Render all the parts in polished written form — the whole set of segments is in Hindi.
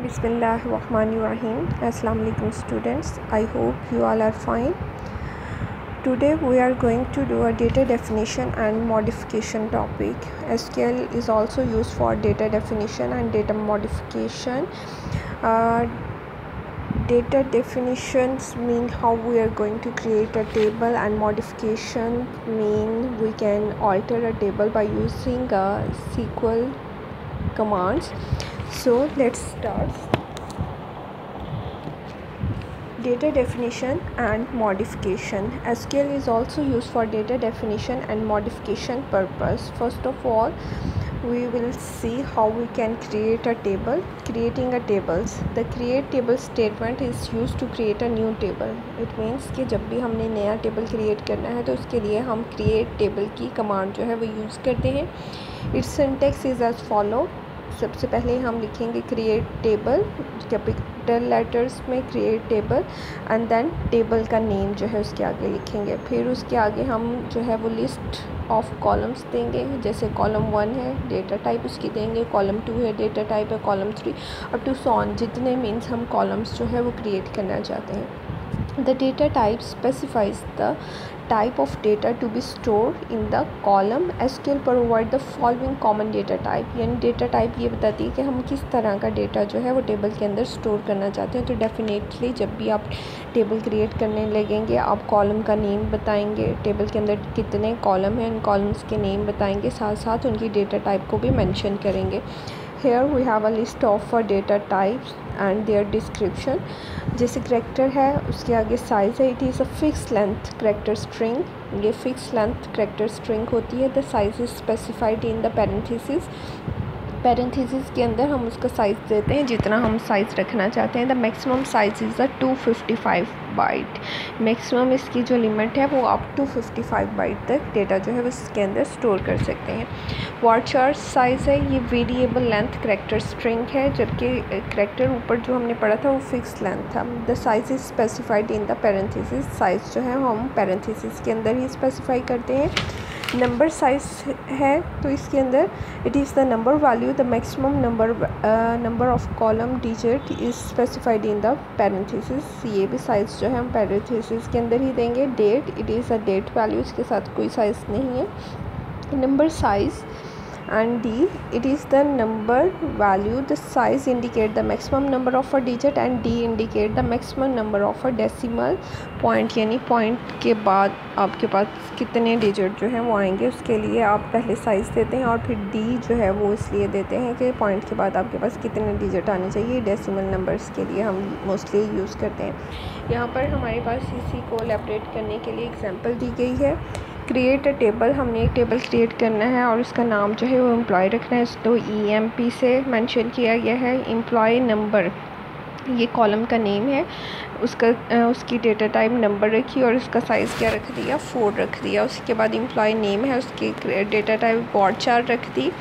Bismillahirrahmanirrahim. Assalamu alaikum students. I hope you all are fine. Today we are going to do a data definition and modification topic. SQL is also used for data definition and data modification. Data definitions mean how we are going to create a table, and modification mean we can alter a table by using SQL commands. So let's start. Data definition and modification. SQL is also used for data definition and modification purpose. First of all, we will see how we can create a table. Creating a tables. The create table statement is used to create a new table. It means कि जब भी हमने नया टेबल क्रिएट करना है तो उसके लिए हम create table की कमांड जो है वो यूज़ करते हैं. Its syntax is as follow. सबसे पहले हम लिखेंगे क्रिएट टेबल कैपिटल लेटर्स में, create table, and then table का नेम जो है उसके आगे लिखेंगे. फिर उसके आगे हम जो है वो लिस्ट ऑफ कॉलम्स देंगे. जैसे कॉलम 1 है डेटा टाइप उसकी देंगे, कॉलम 2 है डेटा टाइप है, column 3 up to so on, जितने मीन्स हम कॉलम्स जो है वो क्रिएट करना चाहते हैं. The data type specifies the type of data to be stored in the column. SQL provide the following common data type. यानी डेटा टाइप ये बताती है कि हम किस तरह का डेटा जो है वो टेबल के अंदर स्टोर करना चाहते हैं. तो डेफिनेटली जब भी आप टेबल क्रिएट करने लगेंगे आप कॉलम का नेम बताएंगे, टेबल के अंदर कितने कॉलम हैं उन कॉलम्स के नेम बताएंगे, साथ साथ उनकी डेटा टाइप को भी मेंशन करेंगे. Here we have a list of data types and their description. जैसे करेक्टर है उसके आगे साइज़ है. It is a fix length character string. ये फिक्स लेंथ करेक्टर स्ट्रिंग होती है. The size is specified in the parenthesis. Parenthesis के अंदर हम उसका साइज़ देते हैं जितना हम साइज़ रखना चाहते हैं. The maximum size is the 255 byte. Maximum इसकी जो लिमिट है वो आप 255 बाइट तक डेटा जो है उसके अंदर स्टोर कर सकते हैं. वारचार साइज़ है, ये वेरिएबल लेंथ करेक्टर स्ट्रिंग है, जबकि करेक्टर ऊपर जो हमने पढ़ा था वो फिक्स लेंथ था. The size is specified in the parenthesis. Size जो है हम पैरेंथेसिस के अंदर ही स्पेसिफाई करते हैं. नंबर साइज़ है तो इसके अंदर it is the number value. The maximum number of column digit is specified in the parenthesis. ये भी साइज़ जो है हम पैरेंथेसिस के अंदर ही देंगे. Date, it is a date value, इसके साथ कोई साइज़ नहीं है. Number size and D, it is the number value. The size indicate the maximum number of a digit and D indicate the maximum number of a decimal point. यानी पॉइंट के बाद आपके पास कितने डिजिट जो हैं वो आएंगे उसके लिए आप पहले साइज़ देते हैं, और फिर D जो है वो इसलिए देते हैं कि पॉइंट के बाद आपके पास कितने डिजिट आने चाहिए. डेसिमल नंबर्स के लिए हम मोस्टली यूज़ करते हैं. यहाँ पर हमारे पास इसी को एलैबोरेट करने के लिए एग्जांपल दी गई है. Create a table. हमने एक टेबल क्रिएट करना है और उसका नाम जो है वो एम्प्लॉय रखना है. तो EMP से मेंशन किया गया है. एम्प्लॉय नंबर ये कॉलम का नेम है, उसकी डेटा टाइप नंबर रखी और उसका साइज़ क्या रख दिया, 4 रख दिया. उसके बाद एम्प्लॉय नेम है, उसकी डेटा टाइप वारचार रख दी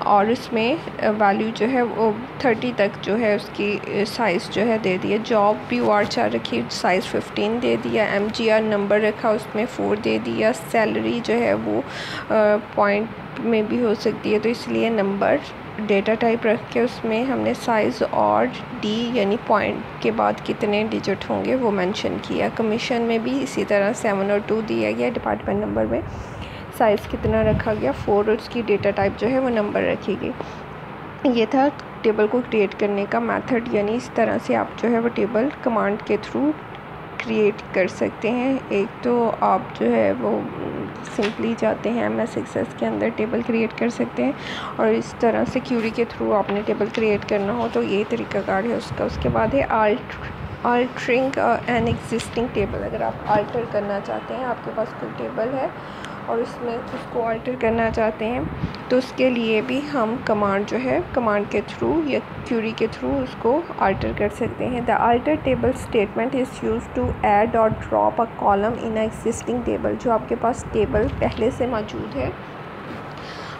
और उसमें वैल्यू जो है वो 30 तक जो है उसकी साइज़ जो है दे दिया. जॉब भी वारचार रखी, साइज़ 15 दे दिया. MGR नंबर रखा, उसमें 4 दे दिया. सैलरी जो है वो पॉइंट में भी हो सकती है तो इसलिए नंबर डेटा टाइप रख के उसमें हमने साइज़ और D यानी पॉइंट के बाद कितने डिजिट होंगे वो मेंशन किया. कमीशन में भी इसी तरह 7 और 2 दिया गया. डिपार्टमेंट नंबर में साइज़ कितना रखा गया, 4, और उसकी डेटा टाइप जो है वो नंबर रखी गई. ये था टेबल को क्रिएट करने का मेथड. यानी इस तरह से आप जो है वो टेबल कमांड के थ्रू क्रिएट कर सकते हैं. एक तो आप जो है वो सिंपली जाते हैं MS Access के अंदर टेबल क्रिएट कर सकते हैं, और इस तरह से क्यूरी के थ्रू आपने टेबल क्रिएट करना हो तो ये तरीक़ाकार है उसका. उसके बाद है अल्टरिंग एन एग्जिस्टिंग टेबल. अगर आप अल्टर करना चाहते हैं, आपके पास कोई टेबल है और उसमें उसको अल्टर करना चाहते हैं तो उसके लिए भी हम कमांड जो है कमांड के थ्रू या क्यूरी के थ्रू उसको अल्टर कर सकते हैं. The alter table statement is use to add or drop a column in existing table. जो आपके पास टेबल पहले से मौजूद है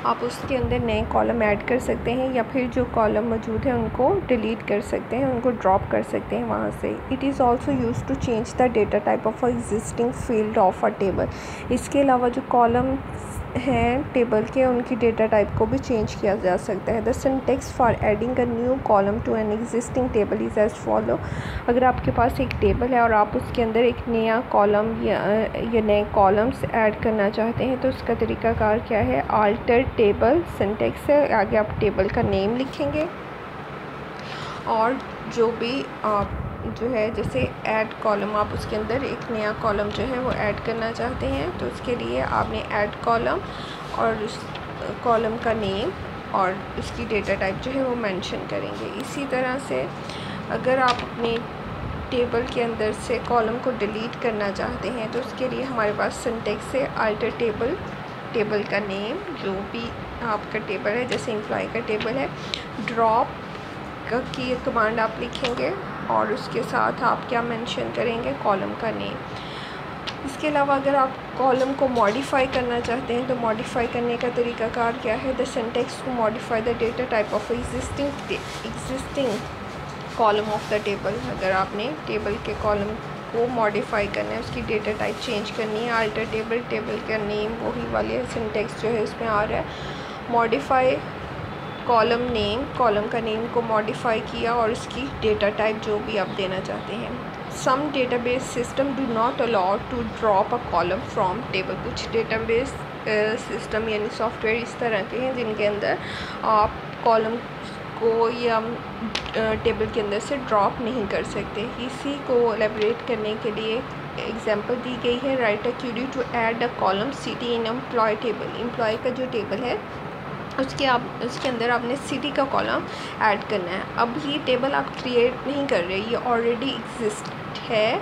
आप उसके अंदर नए कॉलम ऐड कर सकते हैं, या फिर जो कॉलम मौजूद है उनको डिलीट कर सकते हैं, उनको ड्रॉप कर सकते हैं वहाँ से. It is also use to change the data type of existing field of a table. इसके अलावा जो कॉलम हैं टेबल के, उनकी डेटा टाइप को भी चेंज किया जा सकता है। The syntax for adding a new column to an existing table is as follow. अगर आपके पास एक टेबल है और आप उसके अंदर एक नया कॉलम या नए कॉलम्स ऐड करना चाहते हैं तो उसका तरीकाकार क्या है? आल्टर टेबल सिंटेक्स है, आगे आप टेबल का नेम लिखेंगे और जो भी आप जो है जैसे ऐड कॉलम, आप उसके अंदर एक नया कॉलम जो है वो ऐड करना चाहते हैं तो उसके लिए आपने ऐड कॉलम और उस कॉलम का नेम और उसकी डेटा टाइप जो है वो मेंशन करेंगे। इसी तरह से अगर आप अपने टेबल के अंदर से कॉलम को डिलीट करना चाहते हैं तो उसके लिए हमारे पास सिंटेक्स है अल्टर टेबल, टेबल का नेम जो भी आपका टेबल है, जैसे एम्प्लॉय का टेबल है, ड्रॉप की कमांड आप लिखेंगे और उसके साथ आप क्या मेंशन करेंगे? कॉलम का नेम। इसके अलावा अगर आप कॉलम को मॉडिफाई करना चाहते हैं तो मॉडिफाई करने का तरीकाकार क्या है? The syntax to modify the data type of existing column of the table. अगर आपने टेबल के कॉलम को मॉडिफाई करना है, उसकी डेटा टाइप चेंज करनी है, अल्टर टेबल, टेबल का नेम, वही वाले सिंटेक्स जो है इसमें आ रहा है। मॉडिफाई कॉलम नेम, कॉलम का नेम को मॉडिफाई किया और उसकी डेटा टाइप जो भी आप देना चाहते हैं। Some database system do not allow to drop a column from table. कुछ डेटाबेस सिस्टम यानी सॉफ्टवेयर इस तरह के हैं जिनके अंदर आप कॉलम को या टेबल के अंदर से ड्रॉप नहीं कर सकते। इसी को एलेबरेट करने के लिए एग्जांपल दी गई है। Write a query to add a column city in employ table. Employee का जो टेबल है उसके अंदर आपने सिटी का कॉलम ऐड करना है। अब ये टेबल आप क्रिएट नहीं कर रहे, ये ऑलरेडी एग्जिस्ट है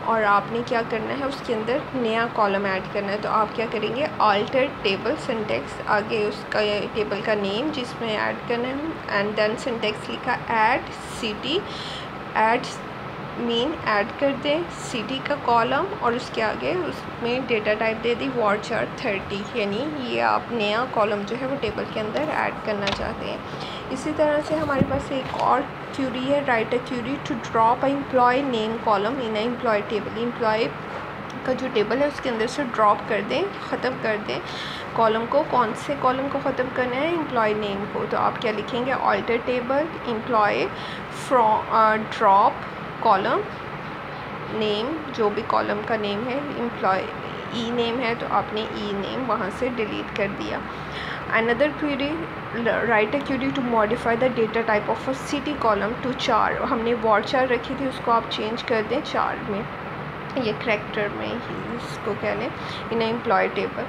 और आपने क्या करना है? उसके अंदर नया कॉलम ऐड करना है। तो आप क्या करेंगे? अल्टर टेबल सिंटेक्स, आगे उसका टेबल का नेम जिसमें ऐड करना है एंड देन सिंटेक्स लिखा add city, add mean add कर दें सिटी का कॉलम और उसके आगे उसमें डेटा टाइप दे दी वार्चर 30, यानी ये आप नया कॉलम जो है वो टेबल के अंदर ऐड करना चाहते हैं। इसी तरह से हमारे पास एक और क्वेरी है। Write a query to drop a employee name column in a employee table. Employee का जो टेबल है उसके अंदर से ड्रॉप कर दें, ख़त्म कर दें कॉलम को। कौन से कॉलम को ख़त्म करना है? एम्प्लॉय नेम को। तो आप क्या लिखेंगे? Alter table employee from drop column name, जो भी कॉलम का नेम है, एम्प्लॉय ई नेम है तो आपने ई नेम वहाँ से डिलीट कर दिया। Another query, write a query to modify the data type of a city column to 4। हमने वार्चर रखी थी, उसको आप चेंज कर दें 4 में, ये करैक्टर में ही इसको कह लें in employ table.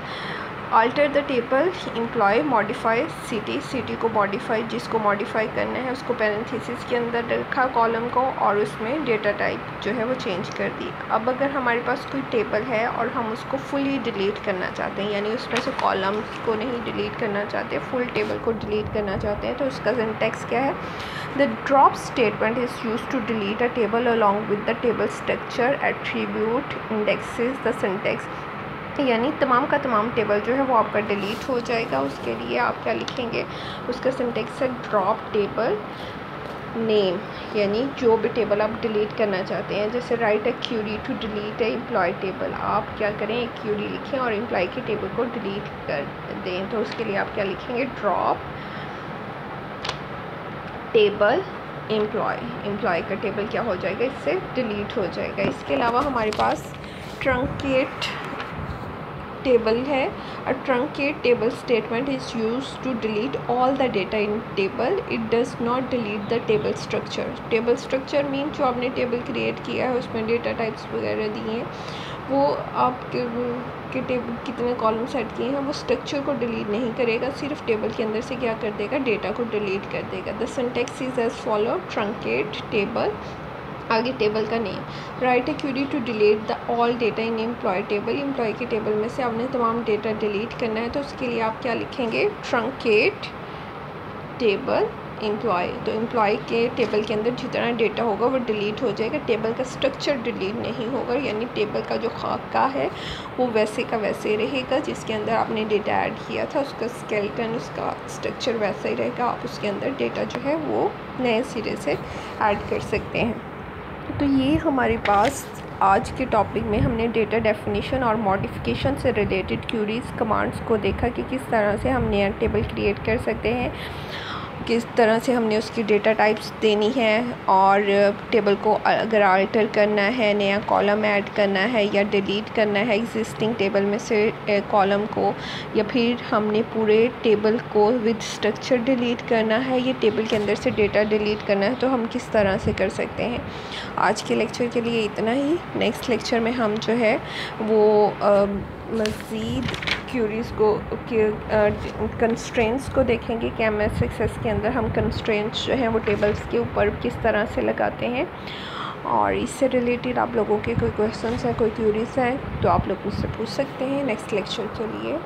Alter the table employ modify city, city को मॉडिफाई, जिसको मॉडिफाई करना है उसको पैरेंथेसिस के अंदर रखा कॉलम को और उसमें डेटा टाइप जो है वो चेंज कर दी। अब अगर हमारे पास कोई टेबल है और हम उसको फुली डिलीट करना चाहते हैं, यानी उसमें से कॉलम्स को नहीं डिलीट करना चाहते, फुल टेबल को डिलीट करना चाहते हैं, तो उसका सिंटेक्स क्या है? The drop statement is use to delete a table along with the table structure attribute indexes. The syntax, यानी तमाम का तमाम टेबल जो है वो आपका डिलीट हो जाएगा। उसके लिए आप क्या लिखेंगे? उसका सिंटेक्स है ड्रॉप टेबल नेम, यानी जो भी टेबल आप डिलीट करना चाहते हैं। जैसे write a query to delete a employee table, आप क्या करें? एक क्वेरी लिखें और एम्प्लॉय के टेबल को डिलीट कर दें। तो उसके लिए आप क्या लिखेंगे? ड्रॉप टेबल एम्प्लॉय, एम्प्लॉय का टेबल क्या हो जाएगा? इससे डिलीट हो जाएगा। इसके अलावा हमारे पास ट्रंकेट टेबल है। A truncate table statement is use to delete all the data in table, it does not delete the table structure. Table structure mean जो आपने टेबल क्रिएट किया है उसमें डेटा टाइप्स वगैरह दिए हैं, वो आपके टेबल कितने कॉलम सेट किए हैं वो स्ट्रक्चर को डिलीट नहीं करेगा, सिर्फ टेबल के अंदर से क्या कर देगा? डेटा को डिलीट कर देगा। The syntax is as follow, truncate table, आगे टेबल का name. Write a query to delete the all data in employ table, employee के टेबल में से आपने तमाम डेटा डिलीट करना है तो उसके लिए आप क्या लिखेंगे? Truncate table employee. तो एम्प्लॉय के टेबल के अंदर जितना डेटा होगा वो डिलीट हो जाएगा, टेबल का स्ट्रक्चर डिलीट नहीं होगा, यानी टेबल का जो खाका है वो वैसे का वैसे रहेगा जिसके अंदर आपने डेटा ऐड किया था, उसका स्केलेटन, उसका स्ट्रक्चर वैसा ही रहेगा। आप उसके अंदर डेटा जो है वो नए सिरे से ऐड कर सकते हैं। तो ये हमारे पास आज के टॉपिक में हमने डेटा डेफिनेशन और मॉडिफिकेशन से रिलेटेड क्यूरीज कमांड्स को देखा कि किस तरह से हम नया टेबल क्रिएट कर सकते हैं, किस तरह से हमने उसकी डेटा टाइप्स देनी है, और टेबल को अगर अल्टर करना है, नया कॉलम ऐड करना है या डिलीट करना है एग्जिस्टिंग टेबल में से कॉलम को, या फिर हमने पूरे टेबल को विद स्ट्रक्चर डिलीट करना है, ये टेबल के अंदर से डेटा डिलीट करना है, तो हम किस तरह से कर सकते हैं। आज के लेक्चर के लिए इतना ही। नेक्स्ट लेक्चर में हम जो है वो मज़ीद क्यूरीज़ को कंस्ट्रेंट्स को देखेंगे कि MS एक्सेस के अंदर हम कंस्ट्रेंट्स जो हैं वो टेबल्स के ऊपर किस तरह से लगाते हैं। और इससे रिलेटेड आप लोगों के कोई क्वेश्चंस हैं, कोई क्यूरीज़ हैं, तो आप लोग मुझसे पूछ सकते हैं नेक्स्ट लेक्चर के लिए।